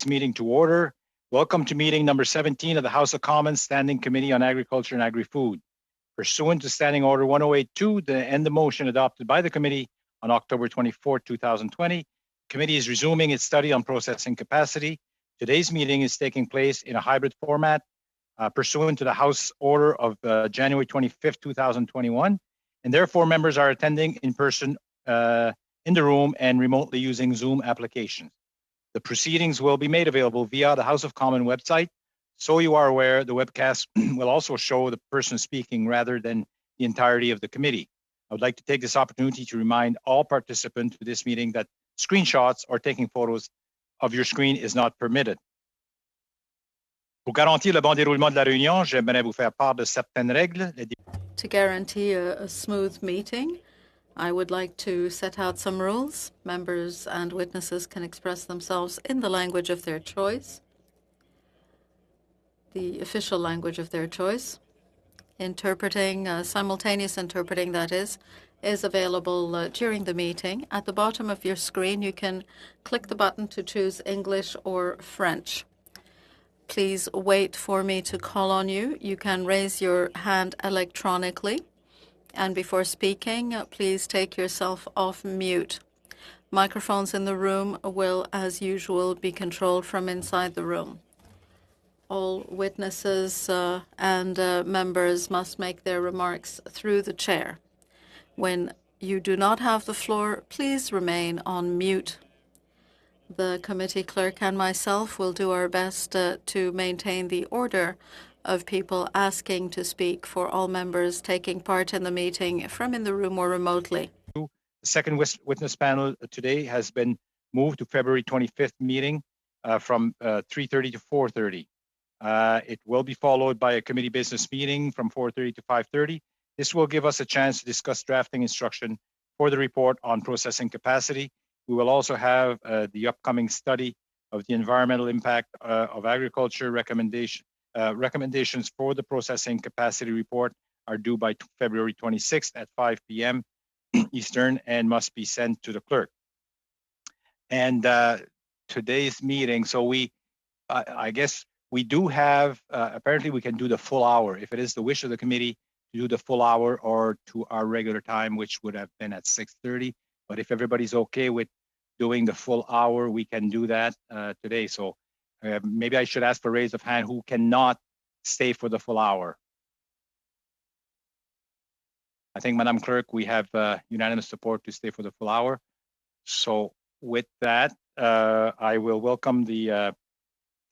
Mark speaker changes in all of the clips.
Speaker 1: its meeting to order. Welcome to meeting number 17 of the House of Commons Standing Committee on Agriculture and Agri-Food. Pursuant to Standing Order 1082, and the motion adopted by the committee on October 24, 2020, the committee is resuming its study on processing capacity. Today's meeting is taking place in a hybrid format pursuant to the House Order of January 25, 2021, and therefore members are attending in person in the room and remotely using Zoom applications. The proceedings will be made available via the House of Commons website. So you are aware, the webcast will also show the person speaking rather than the entirety of the committee. I would like to take this opportunity to remind all participants to this meeting that screenshots or taking photos of your screen is not permitted. Pour garantir le bon déroulement de la réunion, j'aimerais vous faire part de certaines règles.
Speaker 2: To guarantee a smooth meeting, I would like to set out some rules. Members and witnesses can express themselves in the language of their choice, the official language of their choice. Interpreting, simultaneous interpreting, that is available during the meeting. At the bottom of your screen, you can click the button to choose English or French. Please wait for me to call on you. You can raise your hand electronically. And before speaking, please take yourself off mute. Microphones in the room will, as usual, be controlled from inside the room. All witnesses and members must make their remarks through the chair. When you do not have the floor, please remain on mute. The committee clerk and myself will do our best to maintain the order of people asking to speak for all members taking part in the meeting from in the room or remotely.
Speaker 1: The second witness panel today has been moved to February 25th meeting from 3:30 to 4:30. It will be followed by a committee business meeting from 4:30 to 5:30. This will give us a chance to discuss drafting instruction for the report on processing capacity. We will also have the upcoming study of the environmental impact of agriculture recommendation. Recommendations for the processing capacity report are due by February 26th at 5 p.m. Eastern and must be sent to the clerk. And today's meeting, so I guess we do have, apparently we can do the full hour if it is the wish of the committee to do the full hour or to our regular time, which would have been at 6:30. But if everybody's okay with doing the full hour, we can do that today. So maybe I should ask for a raise of hand who cannot stay for the full hour. I think, Madam Clerk, we have unanimous support to stay for the full hour. So with that, I will welcome the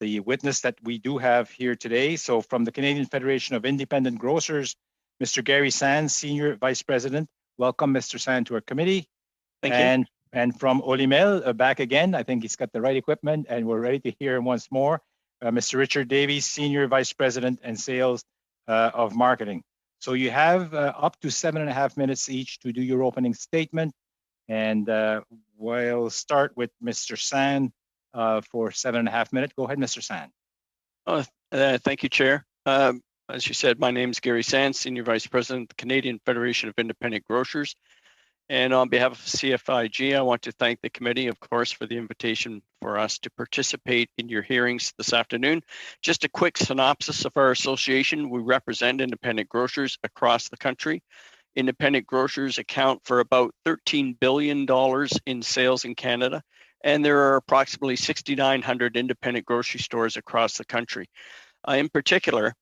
Speaker 1: witness that we do have here today. So from the Canadian Federation of Independent Grocers, Mr. Gary Sands, Senior Vice President. Welcome, Mr. Sands, to our committee.
Speaker 3: Thank you.
Speaker 1: And from Olimel, back again. I think he's got the right equipment and we're ready to hear him once more. Mr. Richard Davies, Senior Vice President and Sales of Marketing. So you have up to 7.5 minutes each to do your opening statement. And we'll start with Mr. Sand for 7.5 minutes. Go ahead, Mr. Sand.
Speaker 3: Thank you, Chair. As you said, my name is Gary Sands, Senior Vice President of the Canadian Federation of Independent Grocers. And on behalf of CFIG, I want to thank the committee, of course, for the invitation for us to participate in your hearings this afternoon. Just a quick synopsis of our association. We represent independent grocers across the country. Independent grocers account for about $13 billion in sales in Canada, and there are approximately 6,900 independent grocery stores across the country. In particular,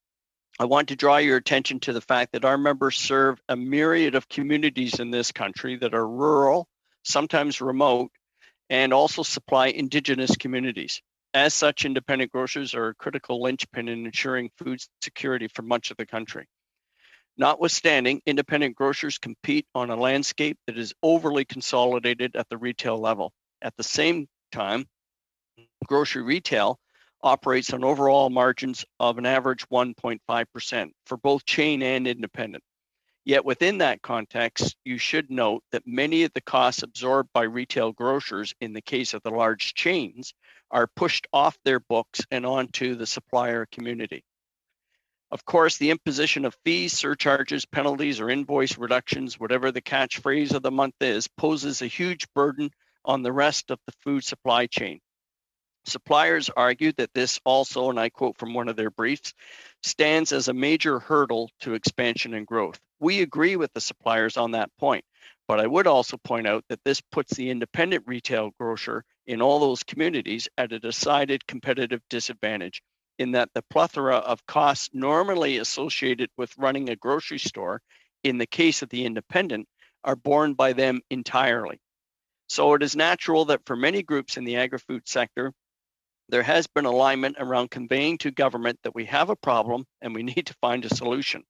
Speaker 3: I want to draw your attention to the fact that our members serve a myriad of communities in this country that are rural, sometimes remote, and also supply Indigenous communities. As such, independent grocers are a critical linchpin in ensuring food security for much of the country. Notwithstanding, independent grocers compete on a landscape that is overly consolidated at the retail level. At the same time, grocery retail operates on overall margins of an average 1.5% for both chain and independent. Yet within that context, you should note that many of the costs absorbed by retail grocers in the case of the large chains are pushed off their books and onto the supplier community. Of course, the imposition of fees, surcharges, penalties, or invoice reductions, whatever the catchphrase of the month is, poses a huge burden on the rest of the food supply chain. Suppliers argue that this also, and I quote from one of their briefs, stands as a major hurdle to expansion and growth. We agree with the suppliers on that point, but I would also point out that this puts the independent retail grocer in all those communities at a decided competitive disadvantage, in that the plethora of costs normally associated with running a grocery store, in the case of the independent, are borne by them entirely. So it is natural that for many groups in the agri-food sector, there has been alignment around conveying to government that we have a problem and we need to find a solution.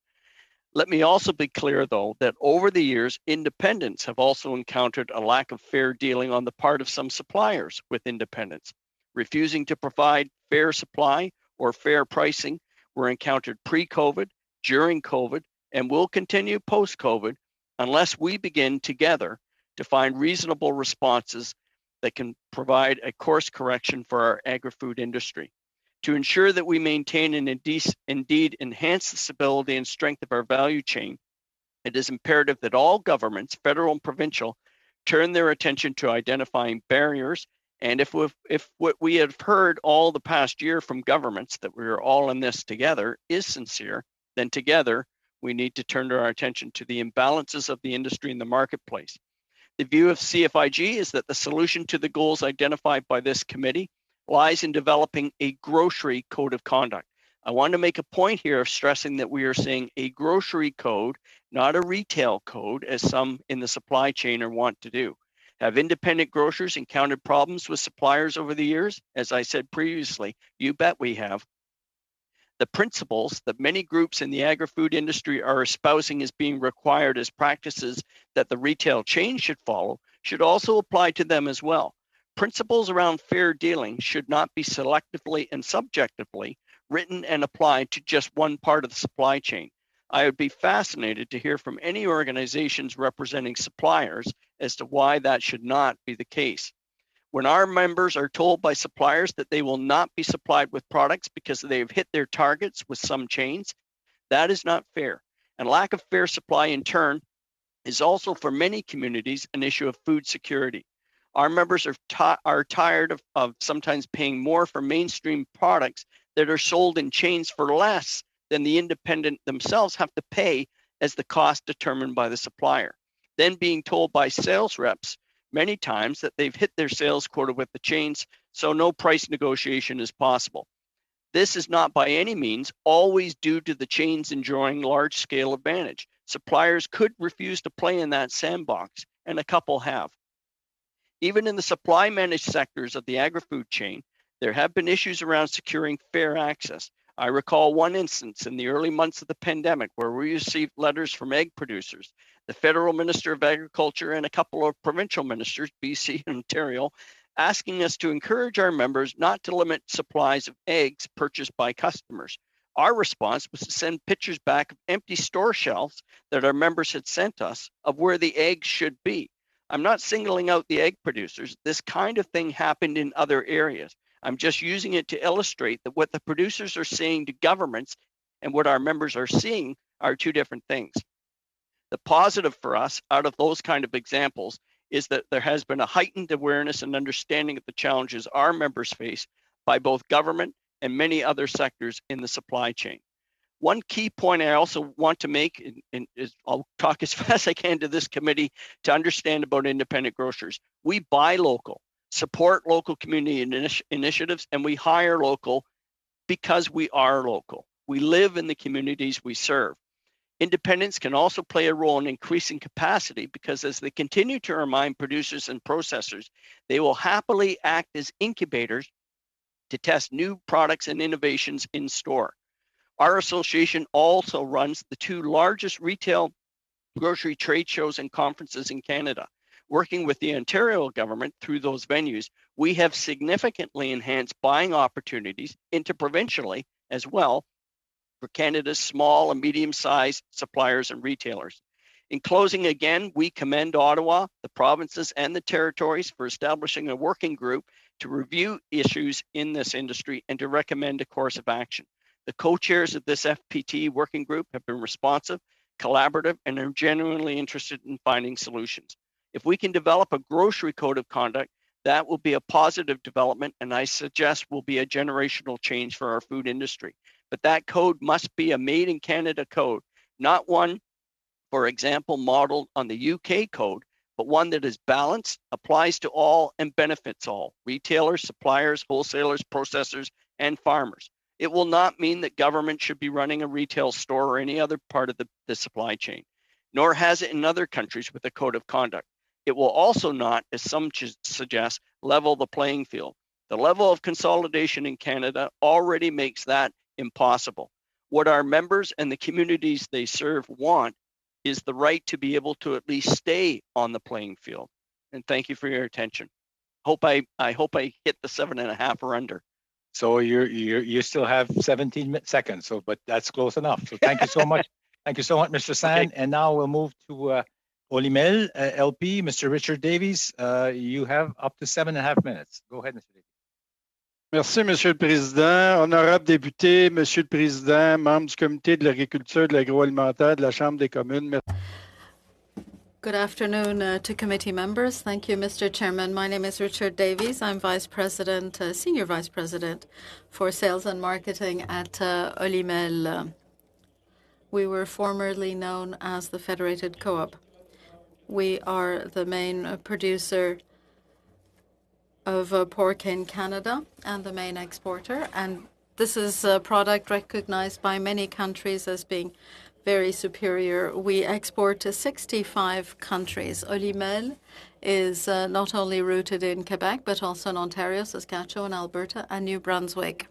Speaker 3: Let me also be clear, though, that over the years, independents have also encountered a lack of fair dealing on the part of some suppliers with independents. Refusing to provide fair supply or fair pricing were encountered pre-COVID, during COVID, and will continue post-COVID unless we begin together to find reasonable responses that can provide a course correction for our agri-food industry. To ensure that we maintain and indeed enhance the stability and strength of our value chain, it is imperative that all governments, federal and provincial, turn their attention to identifying barriers. And if what we have heard all the past year from governments, that we are all in this together, is sincere, then together we need to turn our attention to the imbalances of the industry in the marketplace. The view of CFIG is that the solution to the goals identified by this committee lies in developing a grocery code of conduct. I want to make a point here of stressing that we are saying a grocery code, not a retail code, as some in the supply chain are want to do. Have independent grocers encountered problems with suppliers over the years? As I said previously, you bet we have. The principles that many groups in the agri-food industry are espousing as being required as practices that the retail chain should follow should also apply to them as well. Principles around fair dealing should not be selectively and subjectively written and applied to just one part of the supply chain. I would be fascinated to hear from any organizations representing suppliers as to why that should not be the case. When our members are told by suppliers that they will not be supplied with products because they have hit their targets with some chains, that is not fair. And lack of fair supply, in turn, is also for many communities an issue of food security. Our members are tired of sometimes paying more for mainstream products that are sold in chains for less than the independent themselves have to pay as the cost determined by the supplier. Then being told by sales reps many times that they've hit their sales quota with the chains, so no price negotiation is possible. This is not by any means always due to the chains enjoying large-scale advantage. Suppliers could refuse to play in that sandbox, and a couple have. Even in the supply-managed sectors of the agri-food chain, there have been issues around securing fair access. I recall one instance in the early months of the pandemic where we received letters from egg producers, the Federal Minister of Agriculture, and a couple of provincial ministers, BC and Ontario, asking us to encourage our members not to limit supplies of eggs purchased by customers. Our response was to send pictures back of empty store shelves that our members had sent us of where the eggs should be. I'm not singling out the egg producers. This kind of thing happened in other areas. I'm just using it to illustrate that what the producers are saying to governments and what our members are seeing are two different things. The positive for us out of those kind of examples is that there has been a heightened awareness and understanding of the challenges our members face by both government and many other sectors in the supply chain. One key point I also want to make, and I'll talk as fast as I can to this committee to understand about independent grocers. We buy local, support local community initiatives, and we hire local because we are local. We live in the communities we serve. Independents can also play a role in increasing capacity because as they continue to remind producers and processors, they will happily act as incubators to test new products and innovations in store. Our association also runs the two largest retail grocery trade shows and conferences in Canada. Working with the Ontario government through those venues, we have significantly enhanced buying opportunities interprovincially as well for Canada's small and medium-sized suppliers and retailers. In closing, again, we commend Ottawa, the provinces, and the territories for establishing a working group to review issues in this industry and to recommend a course of action. The co-chairs of this FPT working group have been responsive, collaborative, and are genuinely interested in finding solutions. If we can develop a grocery code of conduct That will be a positive development, and I suggest will be a generational change for our food industry. But that code must be a made in Canada code, not one, for example, modeled on the UK code, but one that is balanced, applies to all, and benefits all: retailers, suppliers, wholesalers, processors, and farmers. It will not mean that government should be running a retail store or any other part of the supply chain, nor has it in other countries with a code of conduct. It will also not, as some suggest, level the playing field. The level of consolidation in Canada already makes that impossible. What our members and the communities they serve want is the right to be able to at least stay on the playing field. And thank you for your attention. I hope I hit the 7.5 or under.
Speaker 1: So you still have 17 seconds. So, but that's close enough. So thank you so much. Thank you so much, Mr. San. Okay. And now we'll move to Olimel LP, Mr. Richard Davies. You have up to 7.5 minutes. Go ahead, Mr. Davies.
Speaker 4: Merci, Monsieur le Président. Honorable député, Monsieur le Président, membre du Comité de l'agriculture, de l'agroalimentaire, de la Chambre des communes.
Speaker 2: Good afternoon to committee members. Thank you, Mr. Chairman. My name is Richard Davies. I'm Vice President, Senior Vice President for Sales and Marketing at Olimel. We were formerly known as the Federated Co-op. We are the main producer of pork in Canada and the main exporter. And this is a product recognized by many countries as being very superior. We export to 65 countries. Olimel is not only rooted in Quebec, but also in Ontario, Saskatchewan, Alberta, and New Brunswick.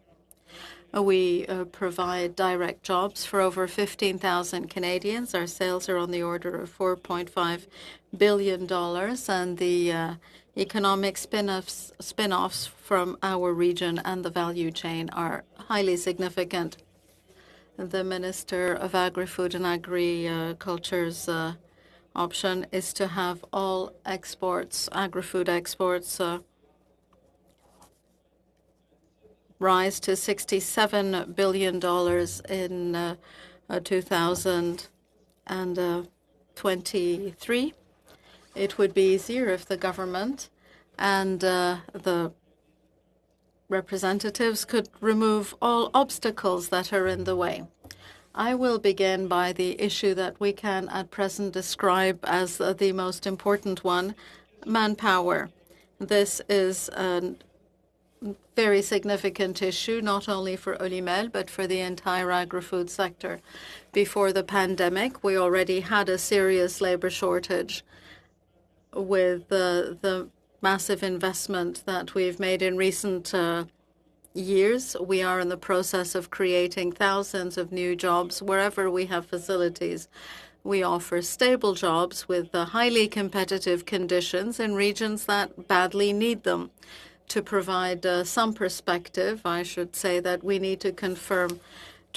Speaker 2: We provide direct jobs for over 15,000 Canadians. Our sales are on the order of $4.5 billion, and the economic spin-offs from our region and the value chain are highly significant. The Minister of Agri-Food and Agriculture's option is to have all exports, agri-food exports, rise to $67 billion in 2023. It would be easier if the government and the representatives could remove all obstacles that are in the way. I will begin by the issue that we can at present describe as the most important one, manpower. This is a very significant issue, not only for Olimel, but for the entire agri-food sector. Before the pandemic, we already had a serious labor shortage with the massive investment that we've made in recent years. We are in the process of creating thousands of new jobs wherever we have facilities. We offer stable jobs with highly competitive conditions in regions that badly need them. To provide some perspective, I should say that we need to confirm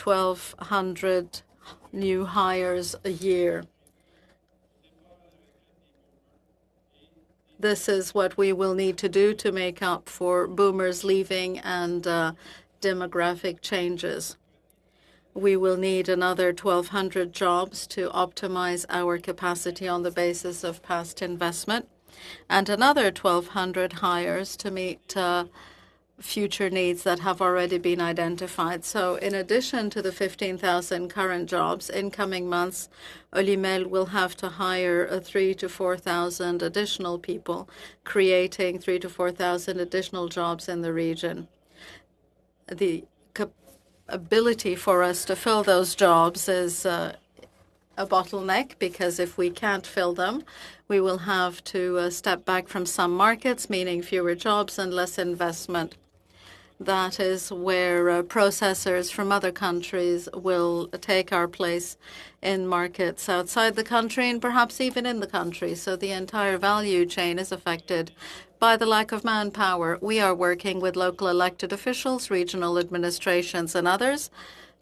Speaker 2: 1,200 new hires a year. This is what we will need to do to make up for boomers leaving and demographic changes. We will need another 1,200 jobs to optimize our capacity on the basis of past investment, and another 1,200 hires to meet future needs that have already been identified. So in addition to the 15,000 current jobs, in coming months, Olimel will have to hire 3,000 to 4,000 additional people, creating 3,000 to 4,000 additional jobs in the region. The ability for us to fill those jobs is a bottleneck, because if we can't fill them, we will have to step back from some markets, meaning fewer jobs and less investment. That is where processors from other countries will take our place in markets outside the country and perhaps even in the country. So the entire value chain is affected by the lack of manpower. We are working with local elected officials, regional administrations, and others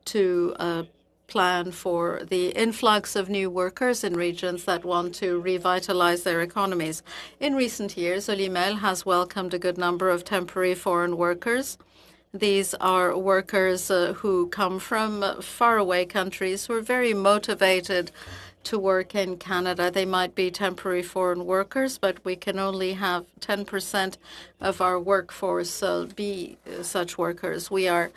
Speaker 2: to plan for the influx of new workers in regions that want to revitalize their economies. In recent years, Olimel has welcomed a good number of temporary foreign workers. These are workers who come from faraway countries who are very motivated to work in Canada. They might be temporary foreign workers, but we can only have 10% of our workforce be such workers. We are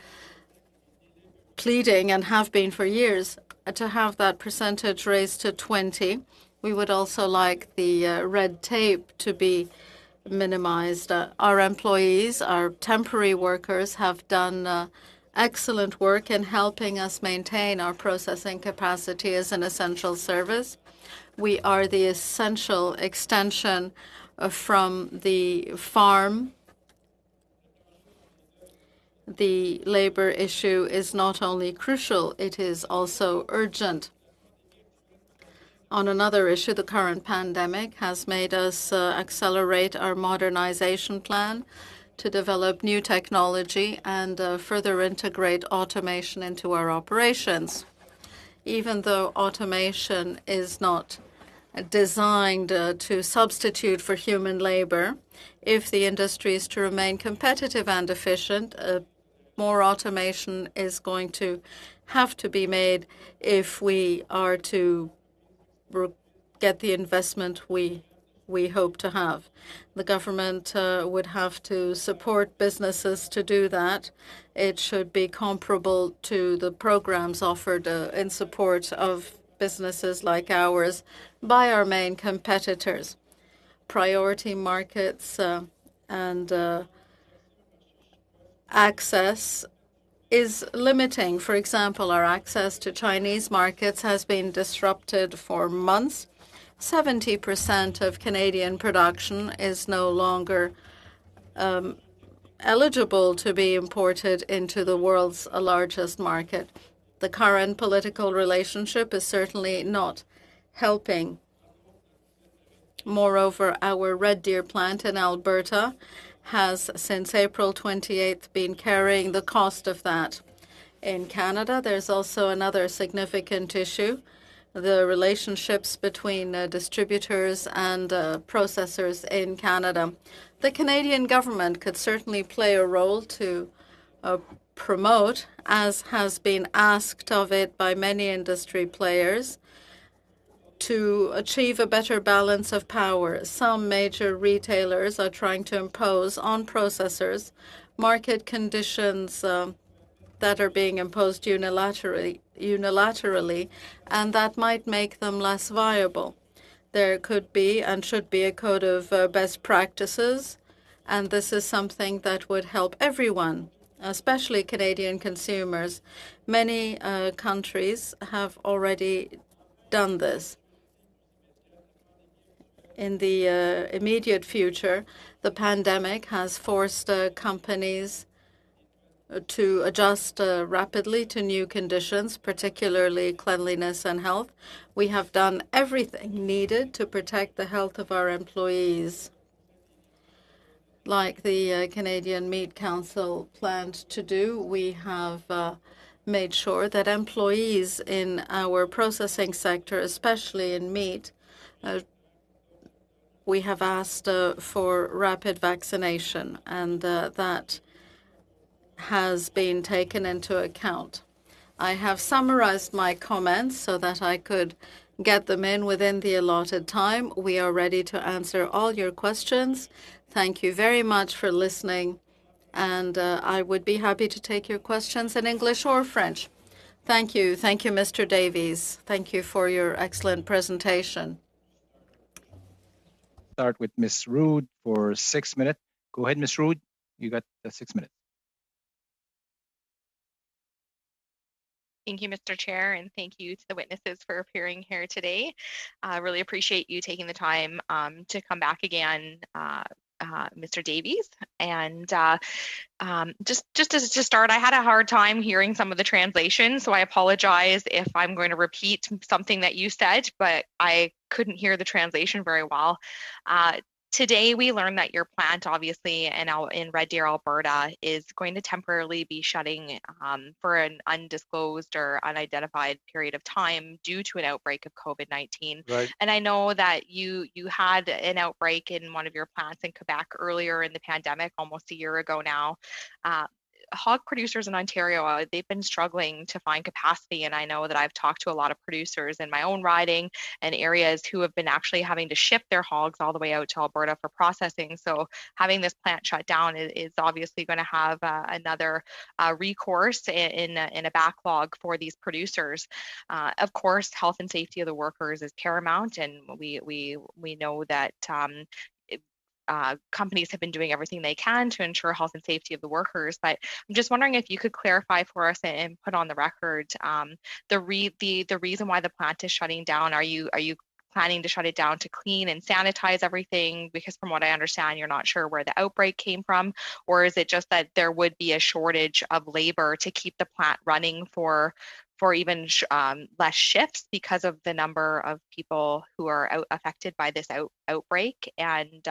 Speaker 2: pleading, and have been for years, to have that percentage raised to 20. We would also like the red tape to be minimized. Our employees, our temporary workers, have done excellent work in helping us maintain our processing capacity as an essential service. We are the essential extension from the farm. The labor issue is not only crucial, it is also urgent. On another issue, the current pandemic has made us accelerate our modernization plan to develop new technology and further integrate automation into our operations. Even though automation is not designed to substitute for human labor, if the industry is to remain competitive and efficient, more automation is going to have to be made if we are to get the investment we hope to have. The government would have to support businesses to do that. It should be comparable to the programs offered in support of businesses like ours by our main competitors. Priority markets and access is limiting. For example, our access to Chinese markets has been disrupted for months. 70% of Canadian production is no longer eligible to be imported into the world's largest market. The current political relationship is certainly not helping. Moreover, our Red Deer plant in Alberta has, since April 28th, been carrying the cost of that. In Canada, there's also another significant issue, the relationships between distributors and processors in Canada. The Canadian government could certainly play a role to promote, as has been asked of it by many industry players, to achieve a better balance of power. Some major retailers are trying to impose on processors market conditions that are being imposed unilaterally, and that might make them less viable. There could be and should be a code of best practices, and this is something that would help everyone, especially Canadian consumers. Many countries have already done this. In the immediate future, the pandemic has forced companies to adjust rapidly to new conditions, particularly cleanliness and health. We have done everything needed to protect the health of our employees. Like the Canadian Meat Council planned to do, we have made sure that employees in our processing sector, especially in meat, we have asked for rapid vaccination, and that has been taken into account. I have summarized my comments so that I could get them in within the allotted time. We are ready to answer all your questions. Thank you very much for listening, and I would be happy to take your questions in English or French. Thank you. Thank you, Mr. Davies. Thank you for your excellent presentation.
Speaker 1: Start with Ms. Rood for 6 minutes. Go ahead, Ms. Rood. You got 6 minutes.
Speaker 5: Thank you, Mr. Chair, and thank you to the witnesses for appearing here today. I really appreciate you taking the time to come back again, Mr. Davies. And just to start, I had a hard time hearing some of the translation, so I apologize if I'm going to repeat something that you said, but I couldn't hear the translation very well. Today, we learned that your plant, obviously, in Red Deer, Alberta, is going to temporarily be shutting for an undisclosed or unidentified period of time due to an outbreak of COVID-19.
Speaker 4: Right.
Speaker 5: And I know that you had an outbreak in one of your plants in Quebec earlier in the pandemic, almost a year ago now. hog producers in Ontario, they've been struggling to find capacity, and I know that I've talked to a lot of producers in my own riding and areas who have been actually having to ship their hogs all the way out to Alberta for processing. So having this plant shut down is obviously going to have another recourse in a backlog for these producers. Of course, health and safety of the workers is paramount, and we know that companies have been doing everything they can to ensure health and safety of the workers. But I'm just wondering if you could clarify for us and put on the record the reason why the plant is shutting down. Are you planning to shut it down to clean and sanitize everything? Because from what I understand, you're not sure where the outbreak came from, or is it just that there would be a shortage of labor to keep the plant running for even less shifts because of the number of people who are affected by this outbreak? And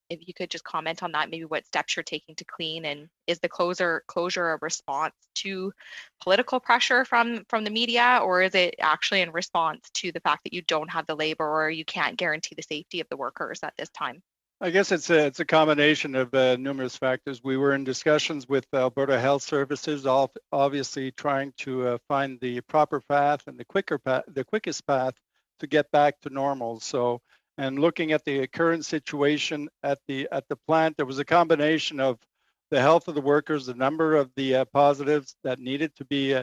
Speaker 5: if you could just comment on that, maybe what steps you're taking to clean, and is the closure a response to political pressure from the media, or is it actually in response to the fact that you don't have the labor or you can't guarantee the safety of the workers at this time?
Speaker 4: I guess it's a combination of numerous factors. We were in discussions with Alberta Health Services, obviously trying to find the proper path and the quickest path to get back to normal. So, and looking at the current situation at the plant, there was a combination of the health of the workers, the number of the positives that needed to be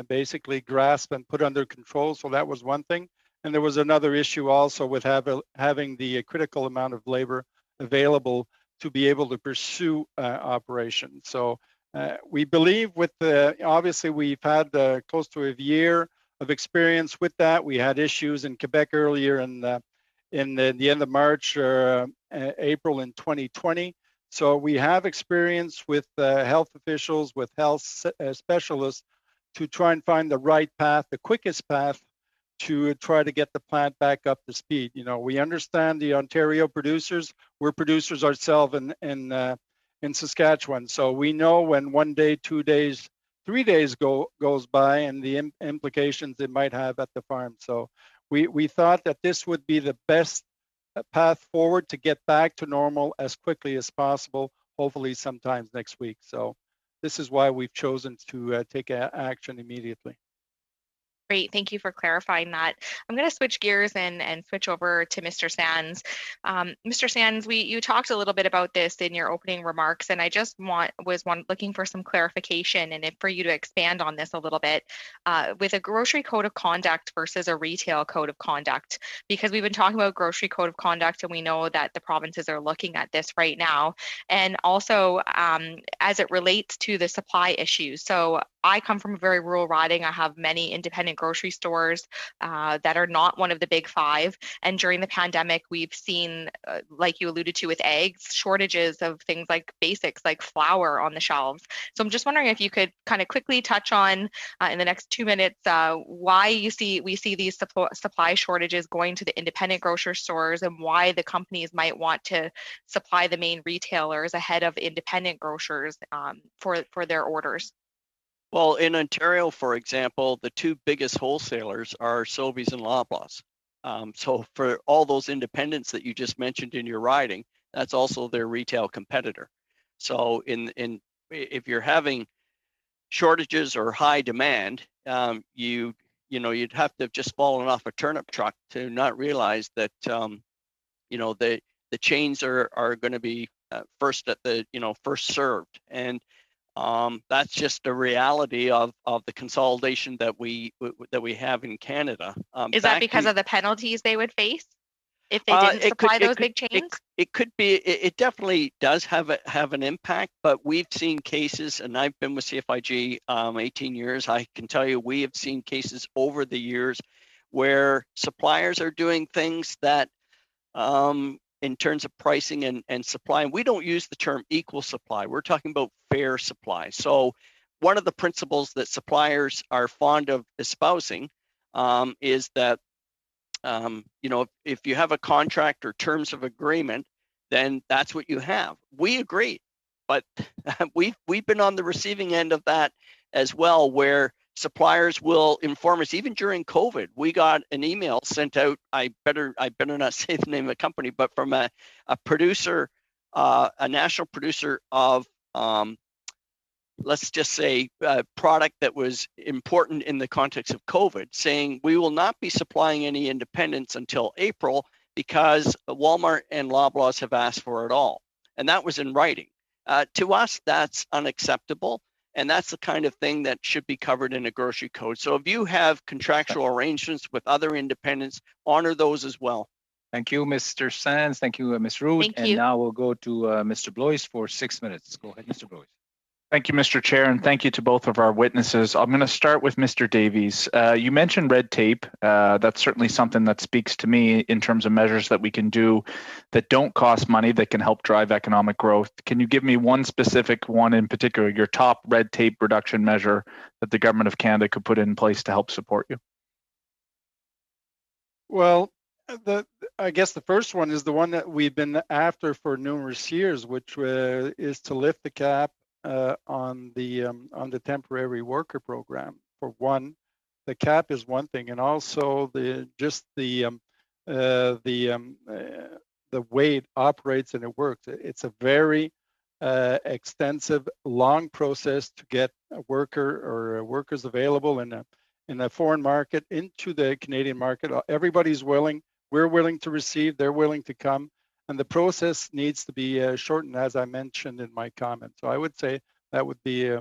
Speaker 4: basically grasped and put under control. So that was one thing. And there was another issue also with having the critical amount of labor available to be able to pursue operations. So we believe with obviously we've had close to a year of experience with that. We had issues in Quebec earlier in the end of March or April in 2020. So we have experience with health officials, with health specialists to try and find the right path, the quickest path to try to get the plant back up to speed. You know, we understand the Ontario producers. We're producers ourselves in Saskatchewan, so we know when 1 day, 2 days, 3 days goes by and the implications it might have at the farm. So we thought that this would be the best path forward to get back to normal as quickly as possible, hopefully sometimes next week. So this is why we've chosen to take action immediately.
Speaker 5: Great, thank you for clarifying that. I'm going to switch gears and switch over to Mr. Sands. Mr. Sands, you talked a little bit about this in your opening remarks, and I just was looking for some clarification and for you to expand on this a little bit with a grocery code of conduct versus a retail code of conduct, because we've been talking about grocery code of conduct and we know that the provinces are looking at this right now, and also as it relates to the supply issues. So I come from a very rural riding. I have many independent grocery stores that are not one of the big five. And during the pandemic, we've seen, like you alluded to with eggs, shortages of things like basics like flour on the shelves. So I'm just wondering if you could kind of quickly touch on in the next 2 minutes why we see these supply shortages going to the independent grocery stores, and why the companies might want to supply the main retailers ahead of independent grocers for their orders.
Speaker 3: Well, in Ontario, for example, the two biggest wholesalers are Sobeys and Loblaws. So for all those independents that you just mentioned in your riding, that's also their retail competitor. So if you're having shortages or high demand, you'd have to have just fallen off a turnip truck to not realize that the chains are going to be first at the first served. And that's just a reality of the consolidation that we have in Canada.
Speaker 5: Is that because of the penalties they would face if they didn't supply those big chains?
Speaker 3: It could be. It definitely does have an impact. But we've seen cases, and I've been with CFIG 18 years. I can tell you, we have seen cases over the years where suppliers are doing things that in terms of pricing and supply. And we don't use the term equal supply. We're talking about fair supply. So one of the principles that suppliers are fond of espousing is that, if you have a contract or terms of agreement, then that's what you have. We agree, but we've been on the receiving end of that as well, where suppliers will inform us. Even during COVID, we got an email sent out. I better not say the name of the company, but from a producer, a national producer of let's just say, product that was important in the context of COVID, saying we will not be supplying any independents until April because Walmart and Loblaws have asked for it all. And that was in writing. To us, that's unacceptable. And that's the kind of thing that should be covered in a grocery code. So if you have contractual arrangements with other independents, honor those as well.
Speaker 1: Thank you, Mr. Sands. Thank you, Ms. Root.
Speaker 5: Thank
Speaker 1: and
Speaker 5: you.
Speaker 1: now we'll go to Mr. Blois for 6 minutes. Go ahead, Mr. Blois.
Speaker 6: Thank you, Mr. Chair, and thank you to both of our witnesses. I'm going to start with Mr. Davies. You mentioned red tape. That's certainly something that speaks to me in terms of measures that we can do that don't cost money, that can help drive economic growth. Can you give me one specific one in particular, your top red tape reduction measure that the Government of Canada could put in place to help support you?
Speaker 4: Well, I guess the first one is the one that we've been after for numerous years, which is to lift the cap on the temporary worker program. For one, the cap is one thing, and also the way it operates and it works. It's a very extensive, long process to get a worker or workers available in a foreign market into the Canadian market. Everybody's willing. We're willing to receive. They're willing to come. And the process needs to be shortened, as I mentioned in my comment. So I would say that would be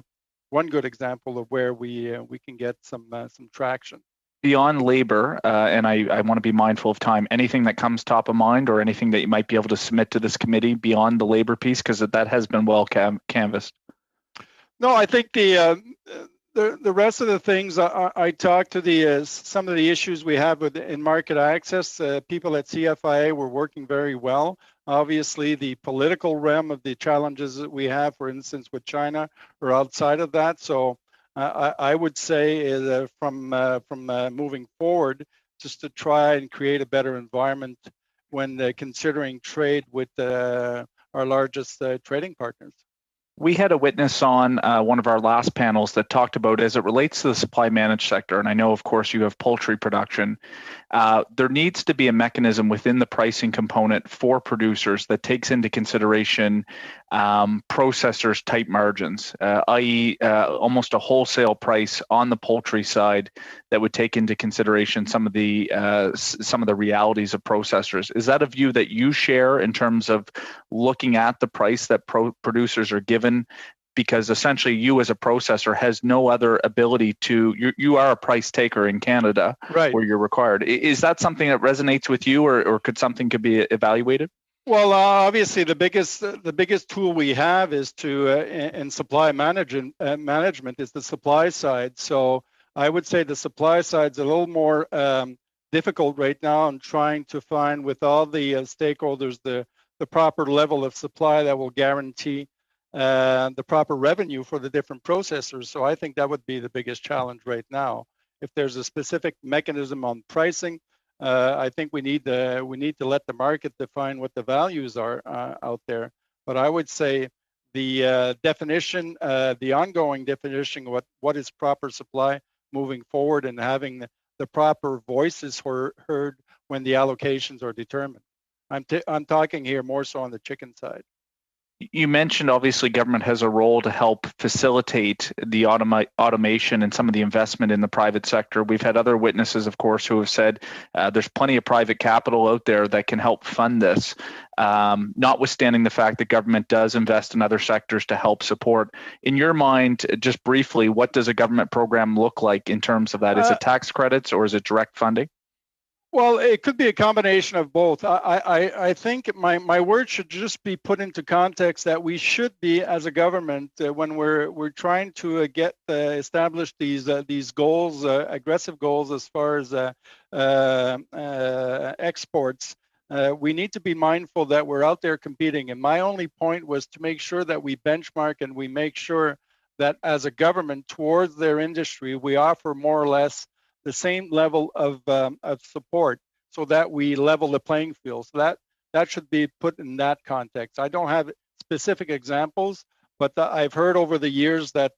Speaker 4: one good example of where we can get some traction.
Speaker 6: Beyond labor, and I want to be mindful of time, anything that comes top of mind or anything that you might be able to submit to this committee beyond the labor piece, because that has been well canvassed?
Speaker 4: No, I think the rest of the things, I talked to some of the issues we have in market access. People at CFIA were working very well. Obviously, the political realm of the challenges that we have, for instance, with China, are outside of that. So I would say from moving forward, just to try and create a better environment when considering trade with our largest trading partners.
Speaker 6: We had a witness on one of our last panels that talked about, as it relates to the supply managed sector, and I know, of course, you have poultry production, there needs to be a mechanism within the pricing component for producers that takes into consideration processors' tight margins, i.e. Almost a wholesale price on the poultry side that would take into consideration some of the realities of processors. Is that a view that you share in terms of looking at the price that producers are given? Because essentially you as a processor has no other ability to, you are a price taker in Canada, right, where you're required. Is that something that resonates with you, or could be evaluated?
Speaker 4: Well, obviously the biggest tool we have is in supply management is the supply side. So I would say the supply side's a little more difficult right now in trying to find with all the stakeholders the proper level of supply that will guarantee the proper revenue for the different processors. So I think that would be the biggest challenge right now. If there's a specific mechanism on pricing, I think we need to let the market define what the values are out there. But I would say the definition, the ongoing definition of what is proper supply moving forward, and having the proper voices heard when the allocations are determined. I'm talking here more so on the chicken side.
Speaker 6: You mentioned, obviously, government has a role to help facilitate the automation and some of the investment in the private sector. We've had other witnesses, of course, who have said there's plenty of private capital out there that can help fund this, notwithstanding the fact that government does invest in other sectors to help support. In your mind, just briefly, what does a government program look like in terms of that? Is it tax credits or is it direct funding?
Speaker 4: Well, it could be a combination of both. I think my words should just be put into context that we should be, as a government, when we're trying to establish these goals, aggressive goals as far as exports. We need to be mindful that we're out there competing. And my only point was to make sure that we benchmark and we make sure that as a government towards their industry, we offer more or less the same level of support, so that we level the playing field. So that should be put in that context. I don't have specific examples, but I've heard over the years that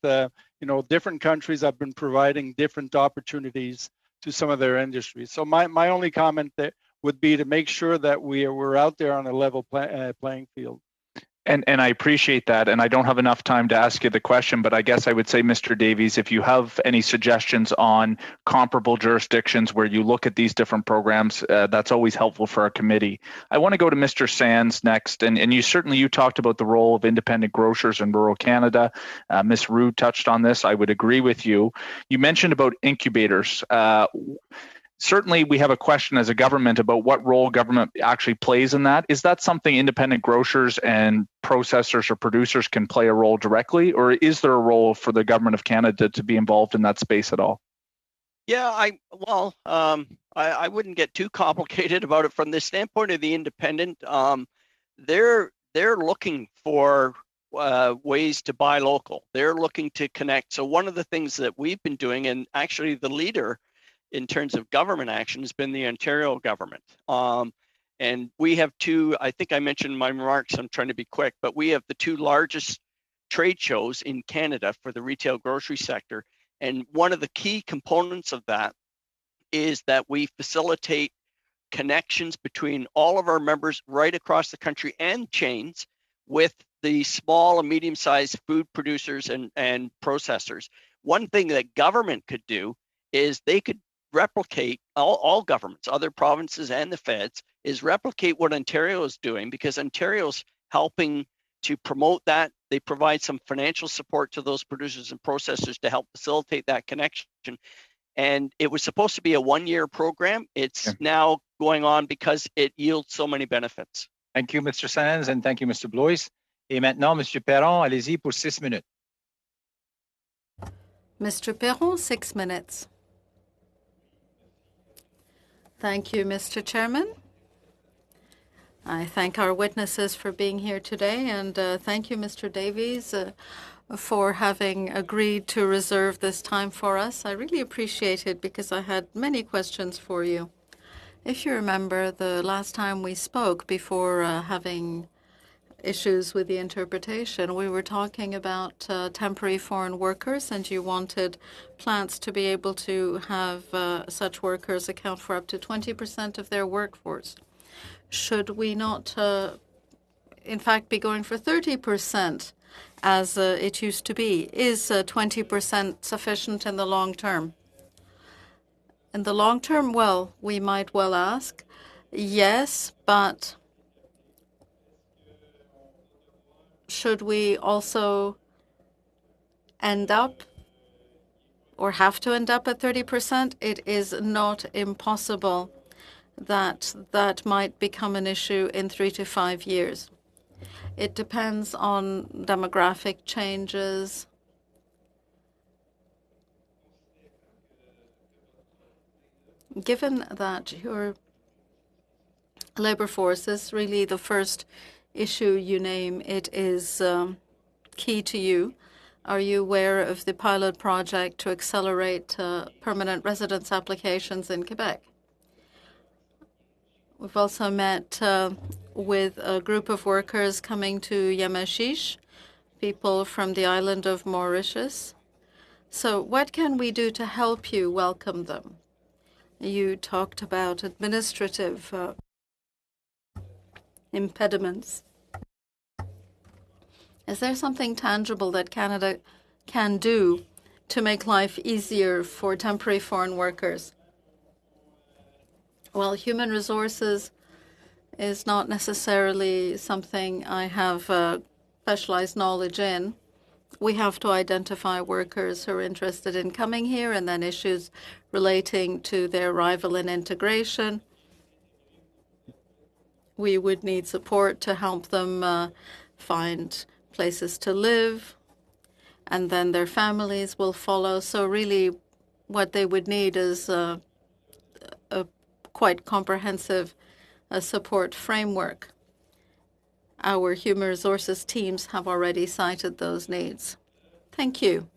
Speaker 4: different countries have been providing different opportunities to some of their industries. So my only comment that would be to make sure that we're out there on a level playing field.
Speaker 6: And I appreciate that. And I don't have enough time to ask you the question, but I guess I would say, Mr. Davies, if you have any suggestions on comparable jurisdictions where you look at these different programs, that's always helpful for our committee. I want to go to Mr. Sands next. And you talked about the role of independent grocers in rural Canada. Ms. Roux touched on this. I would agree with you. You mentioned about incubators. Certainly, we have a question as a government about what role government actually plays in that. Is that something independent grocers and processors or producers can play a role directly, or is there a role for the government of Canada to be involved in that space at all?
Speaker 3: Yeah, I wouldn't get too complicated about it from the standpoint of the independent. They're looking for ways to buy local. They're looking to connect. So one of the things that we've been doing, and actually the leader in terms of government action has been the Ontario government. And we have two, I think I mentioned in my remarks, I'm trying to be quick, but we have the two largest trade shows in Canada for the retail grocery sector. And one of the key components of that is that we facilitate connections between all of our members right across the country and chains with the small and medium-sized food producers and processors. One thing that government could do is they could replicate, all governments, other provinces and the feds, is replicate what Ontario is doing, because Ontario's helping to promote that. They provide some financial support to those producers and processors to help facilitate that connection. And it was supposed to be a one-year program. It's now going on because it yields so many benefits.
Speaker 1: Thank you, Mr. Sands, and thank you, Mr. Blois. Et maintenant, Monsieur Perron, allez-y pour 6 minutes.
Speaker 2: Mr. Perron, 6 minutes. Thank you, Mr. Chairman. I thank our witnesses for being here today, and thank you, Mr. Davies, for having agreed to reserve this time for us. I really appreciate it because I had many questions for you. If you remember, the last time we spoke before having issues with the interpretation, we were talking about temporary foreign workers, and you wanted plants to be able to have such workers account for up to 20% of their workforce. Should we not, in fact, be going for 30% as it used to be? Is 20% sufficient in the long term? In the long term, well, we might well ask, yes, but should we also end up or have to end up at 30%? It is not impossible that that might become an issue in 3 to 5 years. It depends on demographic changes. Given that your labor force is really the first issue you name, it is key to you. Are you aware of the pilot project to accelerate permanent residence applications in Quebec? We've also met with a group of workers coming to Yamashish, people from the island of Mauritius. So what can we do to help you welcome them? You talked about administrative impediments. Is there something tangible that Canada can do to make life easier for temporary foreign workers? Well, human resources is not necessarily something I have specialized knowledge in. We have to identify workers who are interested in coming here, and then issues relating to their arrival and integration. We would need support to help them find places to live, and then their families will follow. So really what they would need is a quite comprehensive support framework. Our human resources teams have already cited those needs. Thank you.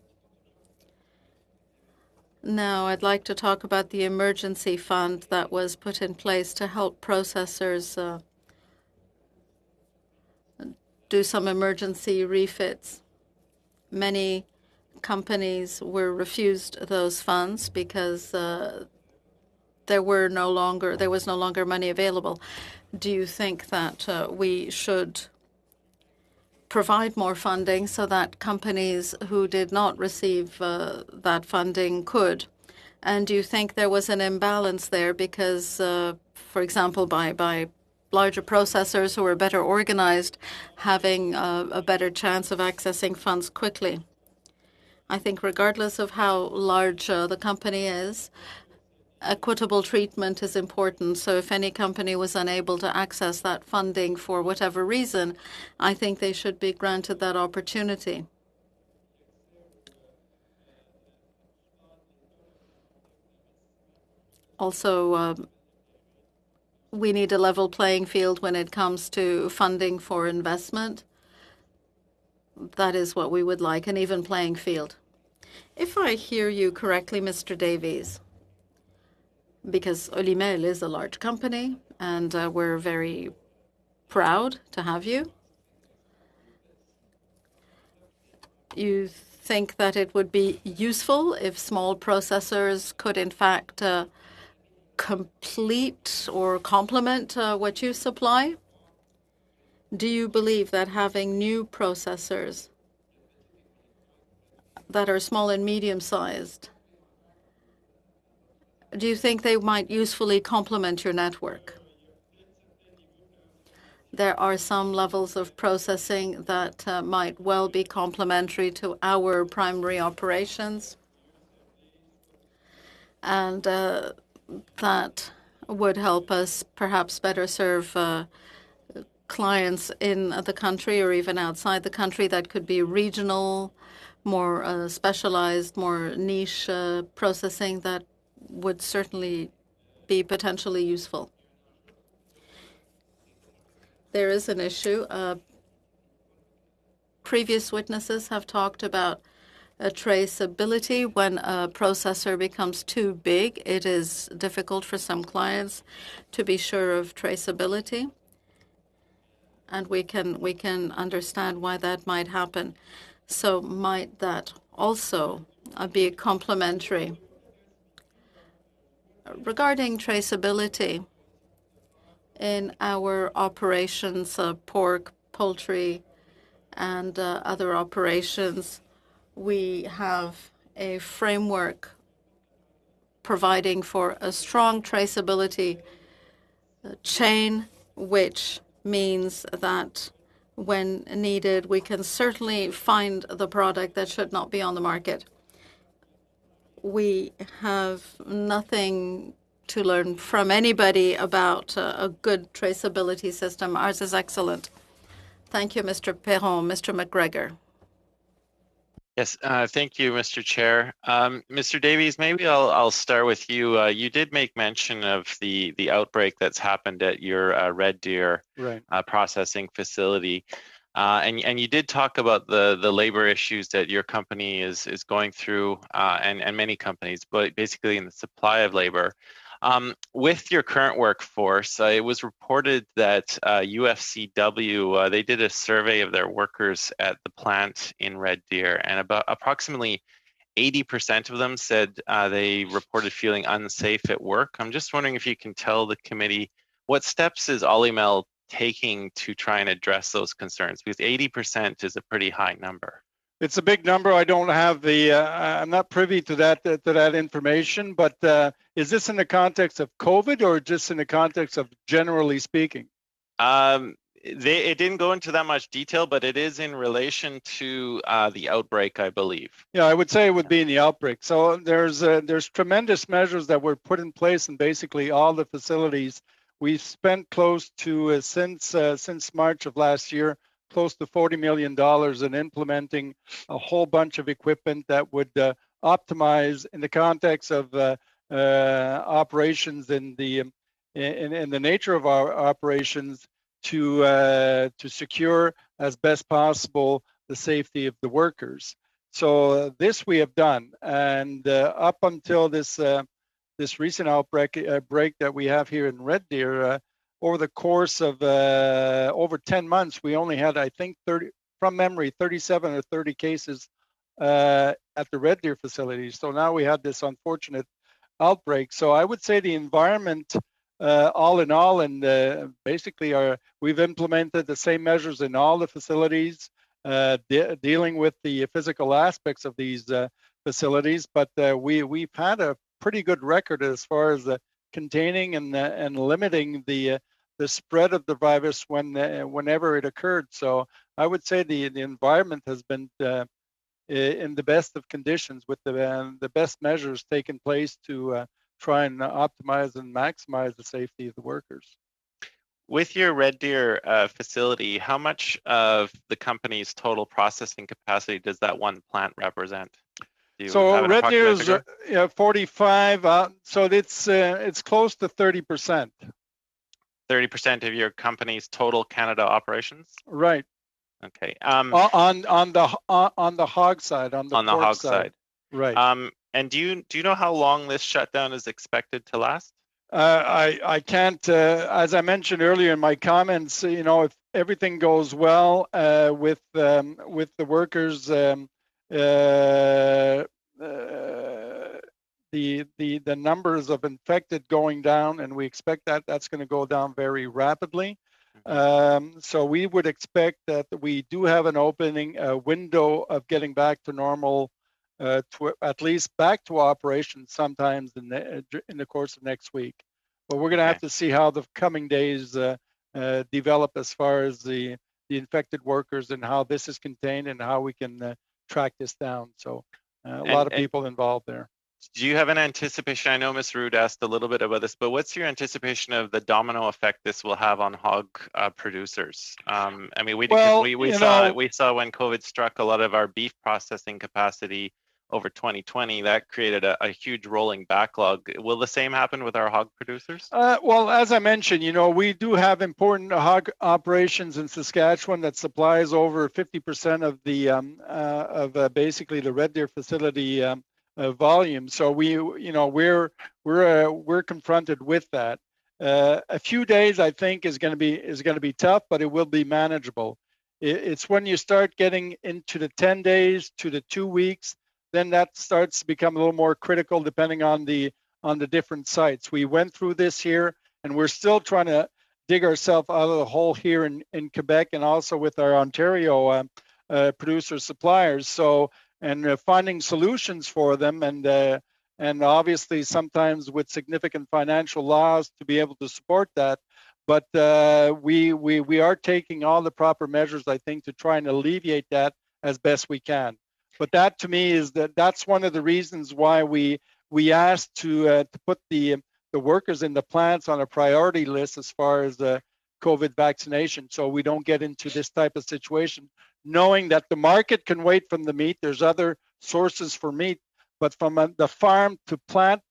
Speaker 2: Now I'd like to talk about the emergency fund that was put in place to help processors do some emergency refits. Many companies were refused those funds because there was no longer money available. Do you think that we should provide more funding so that companies who did not receive that funding could? And do you think there was an imbalance there because, for example, by larger processors who are better organized having a better chance of accessing funds quickly? I think regardless of how large the company is, equitable treatment is important. So if any company was unable to access that funding for whatever reason, I think they should be granted that opportunity. Also, we need a level playing field when it comes to funding for investment. That is what we would like, an even playing field. If I hear you correctly, Mr. Davies, because Olimel is a large company and we're very proud to have you, you think that it would be useful if small processors could in fact complete or complement what you supply? Do you believe that having new processors that are small and medium-sized, do you think they might usefully complement your network? There are some levels of processing that might well be complementary to our primary operations, and that would help us perhaps better serve clients in the country or even outside the country. That could be regional, more specialized, more niche processing that would certainly be potentially useful. There is an issue. Previous witnesses have talked about traceability. When a processor becomes too big, it is difficult for some clients to be sure of traceability. And we can understand why that might happen. So might that also be complementary? Regarding traceability, in our operations, pork, poultry, and other operations, we have a framework providing for a strong traceability chain, which means that when needed, we can certainly find the product that should not be on the market. We have nothing to learn from anybody about a good traceability system. Ours is excellent. Thank you, Mr. Perron. Mr. McGregor.
Speaker 7: Yes, thank you, Mr. Chair. Mr. Davies, maybe I'll start with you. You did make mention of the outbreak that's happened at your Red Deer processing facility, and you did talk about the labor issues that your company is going through, and many companies, but basically in the supply of labor. With your current workforce, it was reported that UFCW, they did a survey of their workers at the plant in Red Deer, and about approximately 80% of them said they reported feeling unsafe at work. I'm just wondering if you can tell the committee what steps is Olimel taking to try and address those concerns, because 80% is a pretty high number.
Speaker 4: It's a big number. I don't have the, I'm not privy to that information, but is this in the context of COVID or just in the context of generally speaking?
Speaker 7: It didn't go into that much detail, but it is in relation to the outbreak, I believe.
Speaker 4: Yeah, I would say it would be in the outbreak. So there's tremendous measures that were put in place in basically all the facilities. We've spent close to, since March of last year, close to $40 million in implementing a whole bunch of equipment that would optimize in the context of operations in the nature of our operations to secure as best possible the safety of the workers. So this we have done, and up until this recent outbreak that we have here in Red Deer. Over the course of over 10 months, we only had, I think, 37 or 30 cases at the Red Deer facility. So now we had this unfortunate outbreak. So I would say the environment, all in all, and basically we've implemented the same measures in all the facilities. dealing with the physical aspects of these facilities. But we've had a pretty good record as far as containing and limiting the spread of the virus whenever it occurred. So I would say the environment has been in the best of conditions, with the best measures taken place to try and optimize and maximize the safety of the workers.
Speaker 7: With your Red Deer facility, how much of the company's total processing capacity does that one plant represent?
Speaker 4: So Red Deer is 45. So it's close to 30%.
Speaker 7: 30% of your company's total Canada operations?
Speaker 4: Right.
Speaker 7: Okay.
Speaker 4: On the hog side, on the hog
Speaker 7: side.
Speaker 4: Right.
Speaker 7: And do you know how long this shutdown is expected to last?
Speaker 4: I can't. As I mentioned earlier in my comments, if everything goes well with the workers, the numbers of infected going down, and we expect that's going to go down very rapidly. So we would expect that we do have an opening window of getting back to normal, at least back to operation sometimes in the course of next week. But we're going to have to see how the coming days develop as far as the infected workers and how this is contained and how we can track this down. So a lot of people involved there.
Speaker 7: Do you have an anticipation? I know Ms. Rood asked a little bit about this, but what's your anticipation of the domino effect this will have on hog producers? I mean, we saw when COVID struck a lot of our beef processing capacity over 2020, that created a huge rolling backlog. Will the same happen with our hog producers?
Speaker 4: Well, as I mentioned, we do have important hog operations in Saskatchewan that supplies over 50% of the basically the Red Deer facility volume. So we're confronted with that. A few days, I think, is going to be tough, but it will be manageable. It's when you start getting into the 10 days to the 2 weeks, then that starts to become a little more critical, depending on the different sites. We went through this here, and we're still trying to dig ourselves out of the hole here in Quebec, and also with our Ontario producer suppliers. So, and finding solutions for them, and obviously sometimes with significant financial loss to be able to support that. But we are taking all the proper measures, I think, to try and alleviate that as best we can. But that, to me, that's one of the reasons why we asked to put the workers in the plants on a priority list as far as the COVID vaccination, so we don't get into this type of situation, knowing that the market can wait from the meat. There's other sources for meat, but from the farm to plant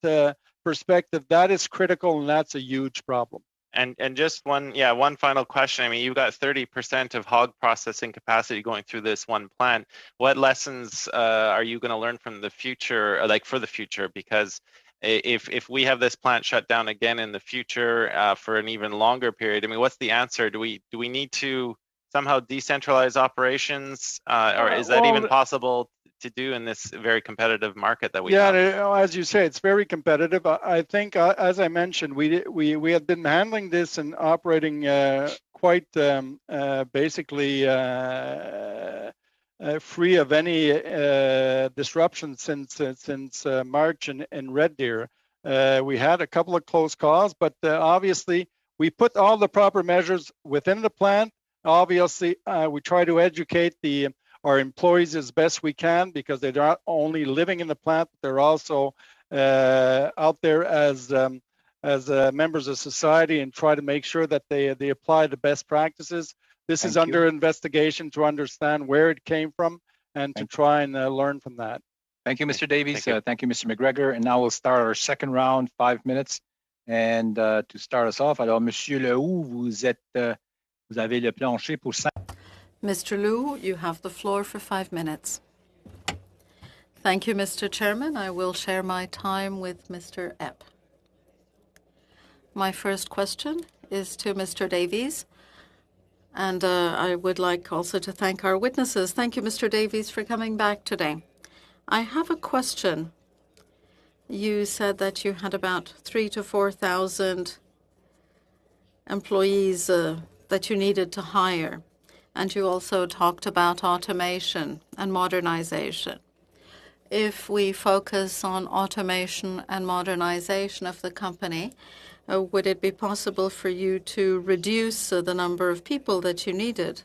Speaker 4: perspective, that is critical, and that's a huge problem.
Speaker 7: And just one final question. I mean, you've got 30% of hog processing capacity going through this one plant. What lessons are you going to learn from the future, for the future? Because if we have this plant shut down again in the future for an even longer period, I mean, what's the answer? Do we need to somehow decentralize operations, or is that even possible to do in this very competitive market that we have?
Speaker 4: Yeah, as you say, it's very competitive. I think, as I mentioned, we had been handling this and operating quite basically free of any disruption since March in Red Deer. We had a couple of close calls, but obviously we put all the proper measures within the plant. Obviously, we try to educate our employees as best we can, because they're not only living in the plant, but they're also out there as members of society, and try to make sure that they apply the best practices. This is under investigation to understand where it came from and to try and learn from that.
Speaker 1: Thank you, Mr. Davies. Thank you, Mr. McGregor. And now we'll start our second round, 5 minutes. And to start us off, alors, Monsieur Lehoux, vous avez le plancher pour 5.
Speaker 2: Mr. Liu, you have the floor for 5 minutes. Thank you, Mr. Chairman. I will share my time with Mr. Epp. My first question is to Mr. Davies, and I would like also to thank our witnesses. Thank you, Mr. Davies, for coming back today. I have a question. You said that you had about 3,000 to 4,000 employees that you needed to hire. And you also talked about automation and modernization. If we focus on automation and modernization of the company, would it be possible for you to reduce the number of people that you needed?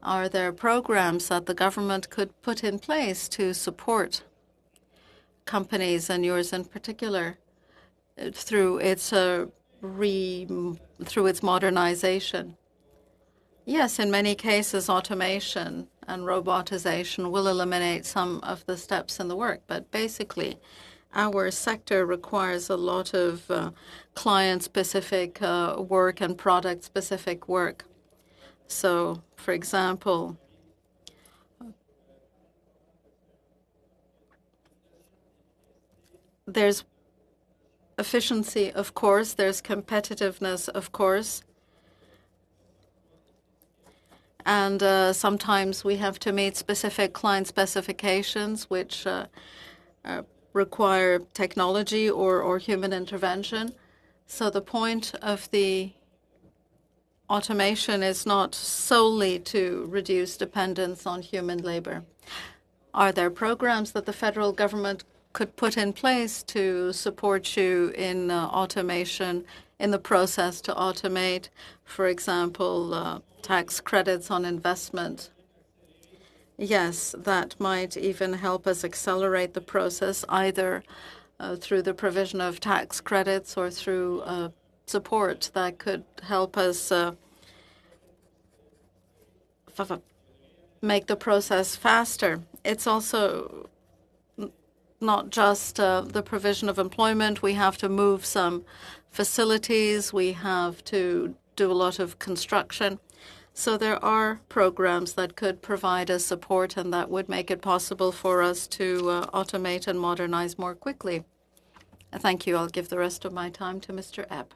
Speaker 2: Are there programs that the government could put in place to support companies, and yours in particular, through its modernization? Yes, in many cases, automation and robotization will eliminate some of the steps in the work, but basically, our sector requires a lot of client-specific work and product-specific work. So, for example, there's efficiency, of course, there's competitiveness, of course, and sometimes we have to meet specific client specifications which require technology or human intervention. So the point of the automation is not solely to reduce dependence on human labor. Are there programs that the federal government could put in place to support you in automation, in the process to automate, for example, tax credits on investment? Yes, that might even help us accelerate the process, either through the provision of tax credits or through support that could help us make the process faster. It's also not just the provision of employment. We have to move some facilities. We have to do a lot of construction. So there are programs that could provide us support and that would make it possible for us to automate and modernize more quickly. Thank you. I'll give the rest of my time to Mr. Epp.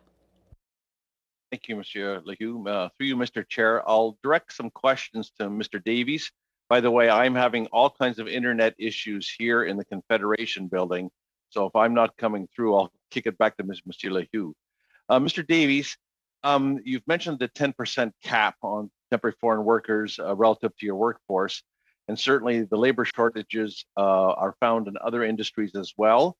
Speaker 8: Thank you, Monsieur Lehoux. Through you, Mr. Chair, I'll direct some questions to Mr. Davies. By the way, I'm having all kinds of internet issues here in the Confederation building. So if I'm not coming through, I'll kick it back to Monsieur Lehoux. Mr. Davies, you've mentioned the 10% cap on temporary foreign workers relative to your workforce. And certainly the labor shortages are found in other industries as well.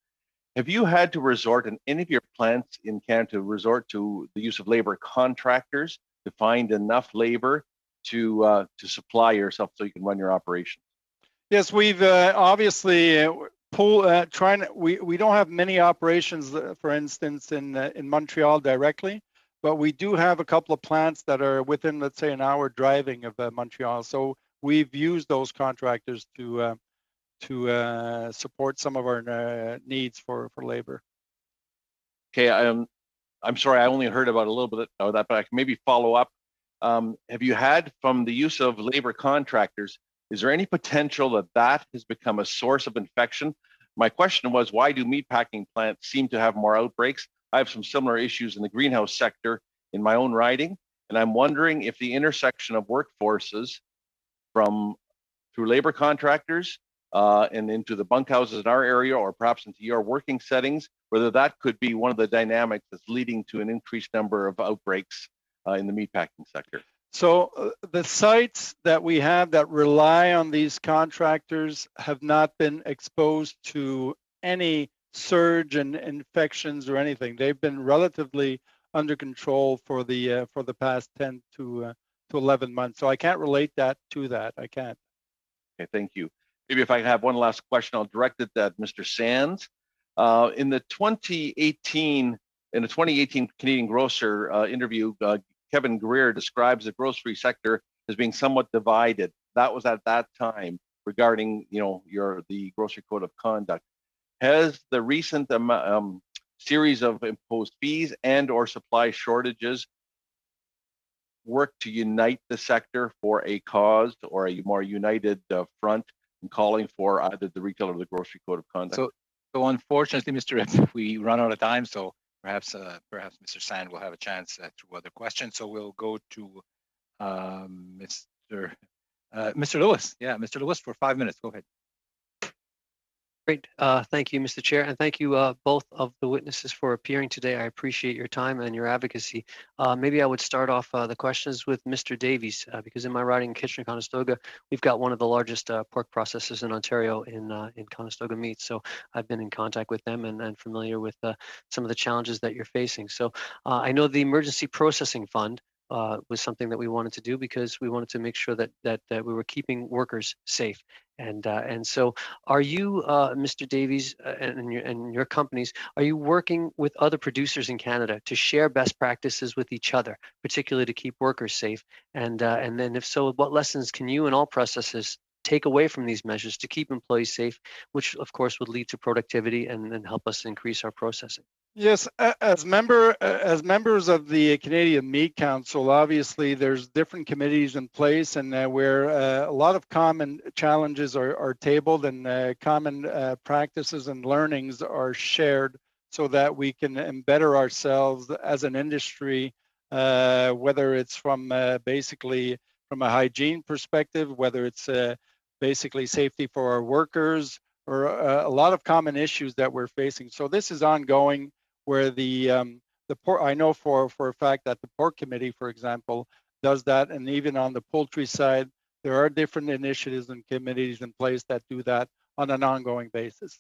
Speaker 8: Have you had to resort in any of your plants in Canada to resort to the use of labor contractors to find enough labor to supply yourself so you can run your operations?
Speaker 4: Yes, we've obviously we don't have many operations, for instance, in Montreal directly, but we do have a couple of plants that are within, let's say, an hour driving of Montreal. So we've used those contractors to support some of our needs for labor.
Speaker 8: Okay, I'm sorry, I only heard about a little bit of that, but I can maybe follow up. Have you had, from the use of labor contractors, is there any potential that that has become a source of infection? My question was, why do meatpacking plants seem to have more outbreaks? I have some similar issues in the greenhouse sector in my own riding, and I'm wondering if the intersection of workforces through labor contractors and into the bunkhouses in our area, or perhaps into your working settings, whether that could be one of the dynamics that's leading to an increased number of outbreaks in the meatpacking sector.
Speaker 4: So the sites that we have that rely on these contractors have not been exposed to any surge in infections or anything. They've been relatively under control for the past 10 to 11 months. So I can't relate that to that. I can't.
Speaker 8: Okay, thank you. Maybe if I have one last question, I'll direct it at Mr. Sands. In the 2018 Canadian Grocer interview, Kevin Greer describes the grocery sector as being somewhat divided. That was at that time regarding, the grocery code of conduct. Has the recent series of imposed fees and/or supply shortages worked to unite the sector for a cause or a more united front in calling for either the retail or the grocery code of conduct?
Speaker 1: So unfortunately, Mr. Epp, we run out of time. So perhaps Mr. Sand will have a chance through other questions. So we'll go to Mr. Lewis. Yeah, Mr. Lewis for 5 minutes. Go ahead.
Speaker 9: Great. Thank you, Mr. Chair, and thank you both of the witnesses for appearing today. I appreciate your time and your advocacy. Maybe I would start off the questions with Mr. Davies, because in my riding in Kitchener-Conestoga, we've got one of the largest pork processors in Ontario in Conestoga Meats. So I've been in contact with them and familiar with some of the challenges that you're facing. So I know the Emergency Processing Fund was something that we wanted to do because we wanted to make sure that we were keeping workers safe. And so, are you, Mr. Davies, and your companies, are you working with other producers in Canada to share best practices with each other, particularly to keep workers safe? And then, if so, what lessons can you and all processors take away from these measures to keep employees safe, which of course would lead to productivity and help us increase our processing?
Speaker 4: Yes, as members of the Canadian Meat Council, obviously there's different committees in place, and where a lot of common challenges are tabled and common practices and learnings are shared, so that we can better ourselves as an industry, whether it's from basically from a hygiene perspective, whether it's basically safety for our workers, or a lot of common issues that we're facing. So this is ongoing, where the pork, I know for a fact that the pork committee, for example, does that, and even on the poultry side, there are different initiatives and committees in place that do that on an ongoing basis.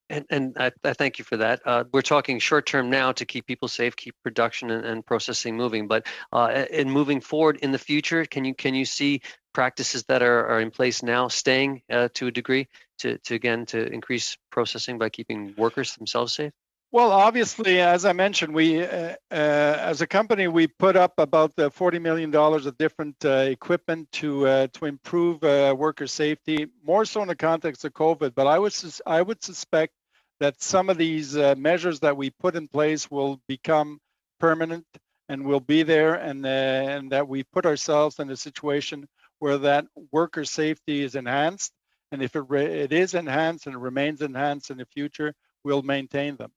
Speaker 9: And I thank you for that. We're talking short term now to keep people safe, keep production and processing moving. But in moving forward in the future, can you see practices that are in place now staying to a degree to increase processing by keeping workers themselves safe?
Speaker 4: Well, obviously, as I mentioned, we, as a company, we put up about $40 million of different equipment to improve worker safety, more so in the context of COVID. But I would suspect that some of these measures that we put in place will become permanent and will be there, and that we put ourselves in a situation where that worker safety is enhanced. And if it is enhanced and it remains enhanced in the future, we'll maintain them.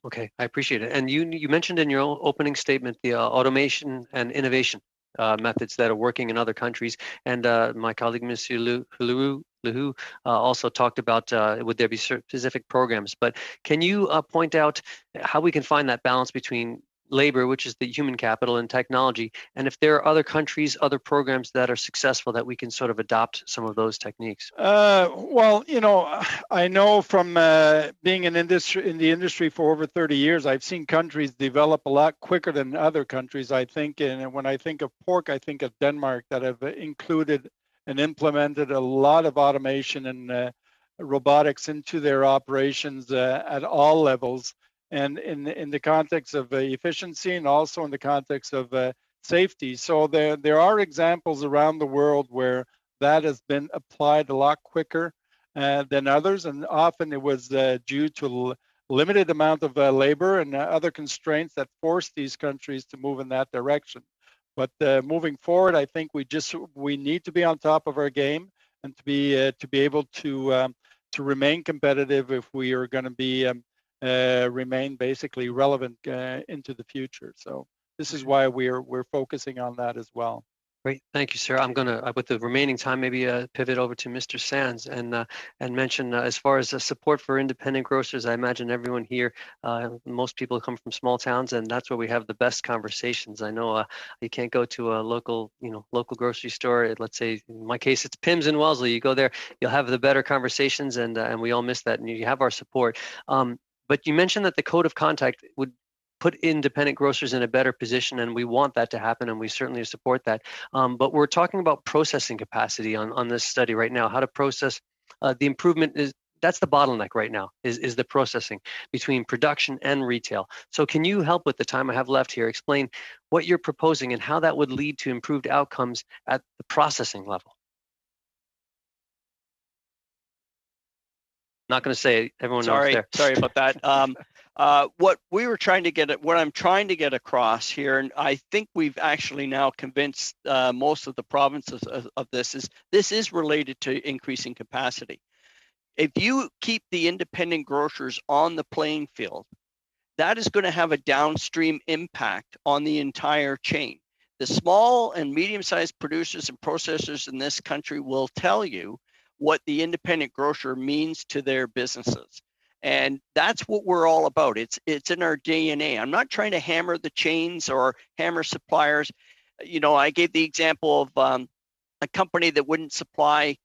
Speaker 9: Okay, I appreciate it. And you mentioned in your opening statement the automation and innovation methods that are working in other countries. And my colleague, Monsieur Lehoux, also talked about would there be specific programs. But can you point out how we can find that balance between labor, which is the human capital, and technology, and if there are other countries, other programs that are successful that we can sort of adopt some of those techniques?
Speaker 4: Well, you know, I know from being in the industry for over 30 years, I've seen countries develop a lot quicker than other countries, I think. And when I think of pork, I think of Denmark, that have included and implemented a lot of automation and robotics into their operations at all levels. And in the context of efficiency, and also in the context of safety. So there are examples around the world where that has been applied a lot quicker than others, and often it was due to limited amount of labor and other constraints that forced these countries to move in that direction. But moving forward, I think we need to be on top of our game, and to be able to remain competitive if we are going to be remain basically relevant into the future. So this is why we're focusing on that as well.
Speaker 9: Great, thank you, sir. I'm going to, with the remaining time, maybe pivot over to Mr. Sands and mention as far as support for independent grocers. I imagine everyone here, most people come from small towns, and that's where we have the best conversations. I know you can't go to a local grocery store. Let's say, in my case, it's Pim's in Wellesley. You go there, you'll have the better conversations, and we all miss that. And you have our support. But you mentioned that the code of conduct would put independent grocers in a better position, and we want that to happen, and we certainly support that. But we're talking about processing capacity on this study right now. How to process the improvement that's the bottleneck right now is the processing between production and retail. So can you help, with the time I have left here, explain what you're proposing and how that would lead to improved outcomes at the processing level? Not going to say it. Everyone knows there.
Speaker 3: Sorry about that. What I'm trying to get across here, and I think we've actually now convinced most of the provinces of this is related to increasing capacity. If you keep the independent grocers on the playing field, that is going to have a downstream impact on the entire chain. The small and medium-sized producers and processors in this country will tell you, what the independent grocer means to their businesses. And that's what we're all about. It's in our DNA. I'm not trying to hammer the chains or hammer suppliers. You know, I gave the example of a company that wouldn't supply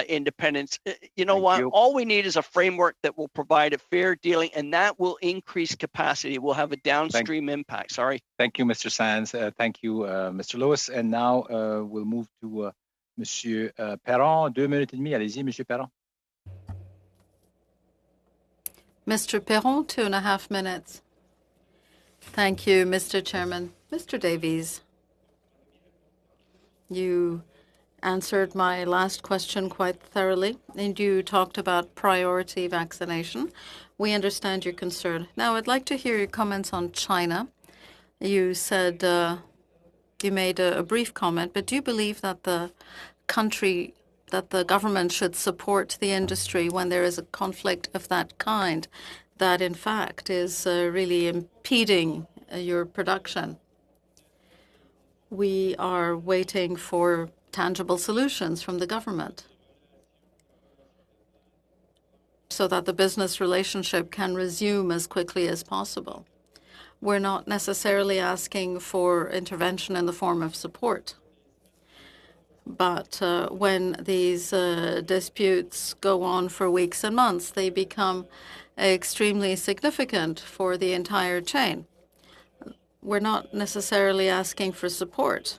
Speaker 3: independents. You know what? All we need is a framework that will provide a fair dealing, and that will increase capacity. We'll have a downstream impact. Sorry.
Speaker 1: Thank you, Mr. Sands. Thank you, Mr. Lewis. And now we'll move to Monsieur Perron. 2 minutes et demie. Allez-y, Monsieur Perron.
Speaker 2: Mr. Perron, 2.5 minutes. Thank you, Mr. Chairman. Mr. Davies, you answered my last question quite thoroughly, and you talked about priority vaccination. We understand your concern. Now, I'd like to hear your comments on China. You said, you made a brief comment, but do you believe that the government should support the industry when there is a conflict of that kind that, in fact, is really impeding your production? We are waiting for tangible solutions from the government so that the business relationship can resume as quickly as possible. We're not necessarily asking for intervention in the form of support. But when these disputes go on for weeks and months, they become extremely significant for the entire chain. We're not necessarily asking for support,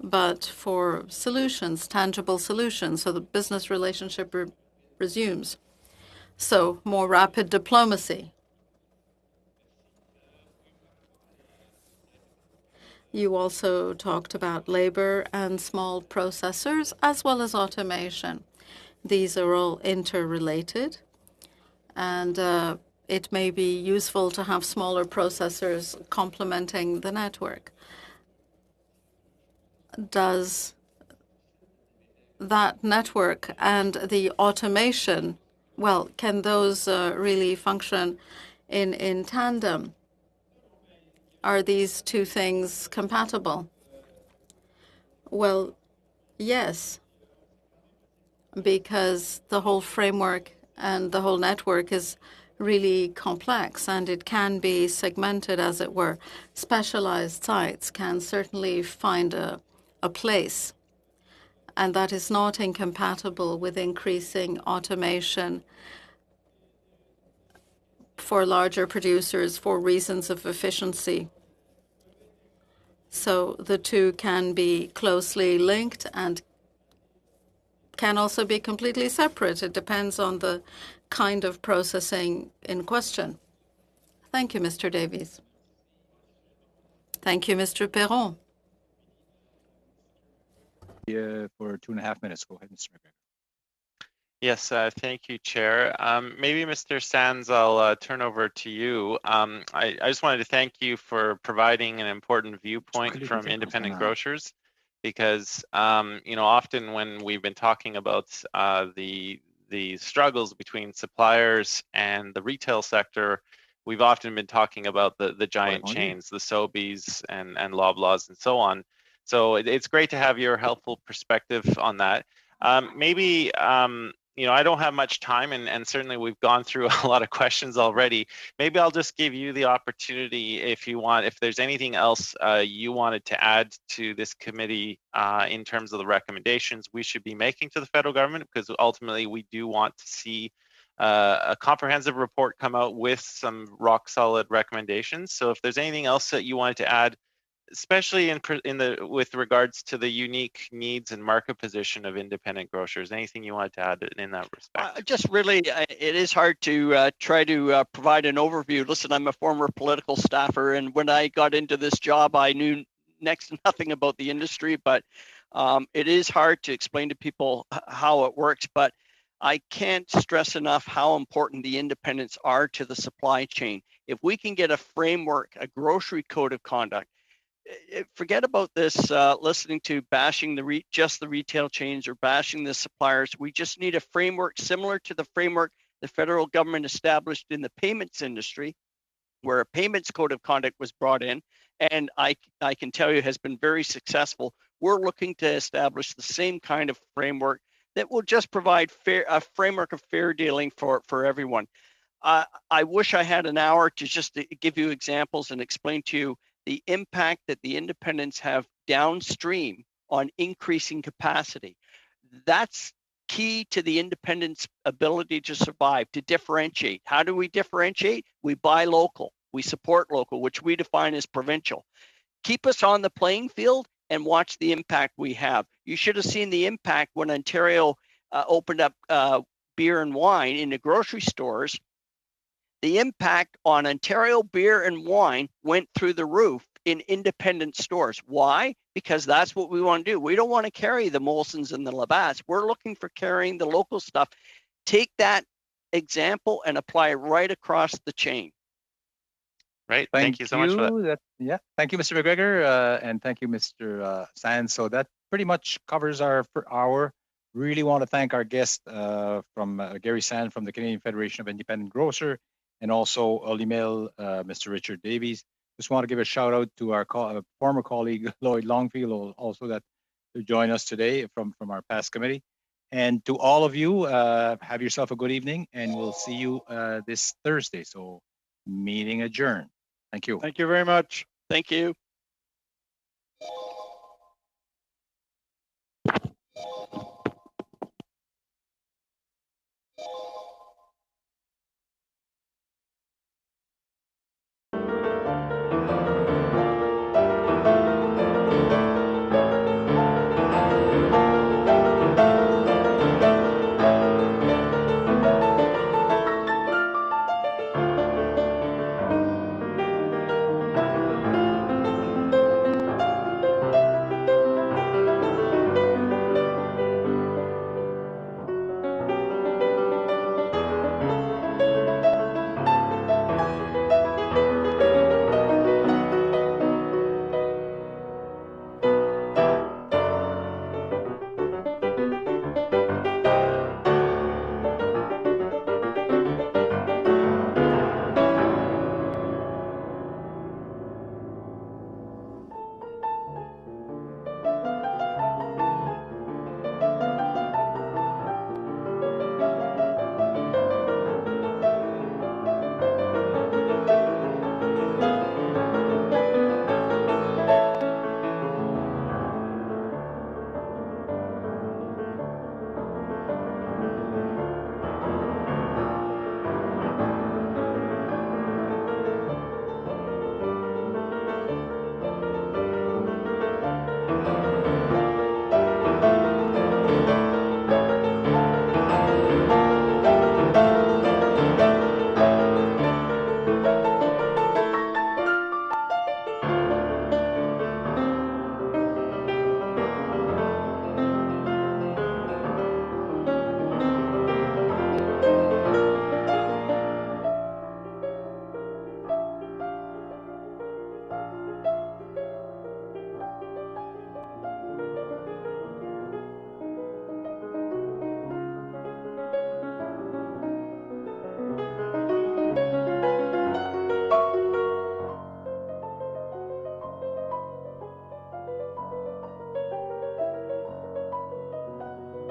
Speaker 2: but for solutions, tangible solutions, so the business relationship resumes. So more rapid diplomacy. You also talked about labor and small processors, as well as automation. These are all interrelated, and it may be useful to have smaller processors complementing the network. Does that network and the automation, well, can those really function in tandem? Are these two things compatible? Well, yes, because the whole framework and the whole network is really complex, and it can be segmented, as it were. Specialized sites can certainly find a place, and that is not incompatible with increasing automation for larger producers for reasons of efficiency. So the two can be closely linked and can also be completely separate. It depends on the kind of processing in question. Thank you, Mr. Davies. Thank you, Mr. Perron.
Speaker 1: For 2.5 minutes. Go ahead, Mr. McGregor.
Speaker 7: Yes, thank you, Chair. Maybe Mr. Sands, I'll turn over to you. I just wanted to thank you for providing an important viewpoint from independent grocers, because you know, often when we've been talking about the struggles between suppliers and the retail sector, we've often been talking about the giant chains, the Sobeys and Loblaws and so on. So it's great to have your helpful perspective on that. Maybe you know, I don't have much time, and certainly we've gone through a lot of questions already. Maybe I'll just give you the opportunity, if you want, if there's anything else you wanted to add to this committee in terms of the recommendations we should be making to the federal government, because ultimately we do want to see a comprehensive report come out with some rock solid recommendations. So if there's anything else that you wanted to add, especially with regards to the unique needs and market position of independent grocers, anything you wanted to add in that respect?
Speaker 3: Just really, it is hard to try to provide an overview. Listen, I'm a former political staffer, and when I got into this job, I knew next to nothing about the industry, but it is hard to explain to people how it works. But I can't stress enough how important the independents are to the supply chain. If we can get a framework, a grocery code of conduct, forget about this listening to bashing just the retail chains or bashing the suppliers. We just need a framework similar to the framework the federal government established in the payments industry, where a payments code of conduct was brought in, and I can tell you has been very successful. We're looking to establish the same kind of framework that will just provide a framework of fair dealing for everyone. I wish I had an hour to just give you examples and explain to you the impact that the independents have downstream on increasing capacity. That's key to the independents' ability to survive, to differentiate. How do we differentiate? We buy local, we support local, which we define as provincial. Keep us on the playing field and watch the impact we have. You should have seen the impact when Ontario opened up beer and wine in the grocery stores. The impact on Ontario beer and wine went through the roof in independent stores. Why? Because that's what we want to do. We don't want to carry the Molsons and the Labatts. We're looking for carrying the local stuff. Take that example and apply it right across the chain.
Speaker 7: Right. Thank you so much for that.
Speaker 1: Thank you, Mr. McGregor, and thank you, Mr. Sands. So that pretty much covers our hour. Really want to thank our guest from Gary Sands from the Canadian Federation of Independent Grocer, and also I'll email Mr. Richard Davies. Just want to give a shout out to our former colleague Lloyd Longfield, also that to join us today from our past committee. And to all of you, have yourself a good evening, and we'll see you this Thursday. So meeting adjourned. Thank you.
Speaker 4: Thank you very much.
Speaker 3: Thank you.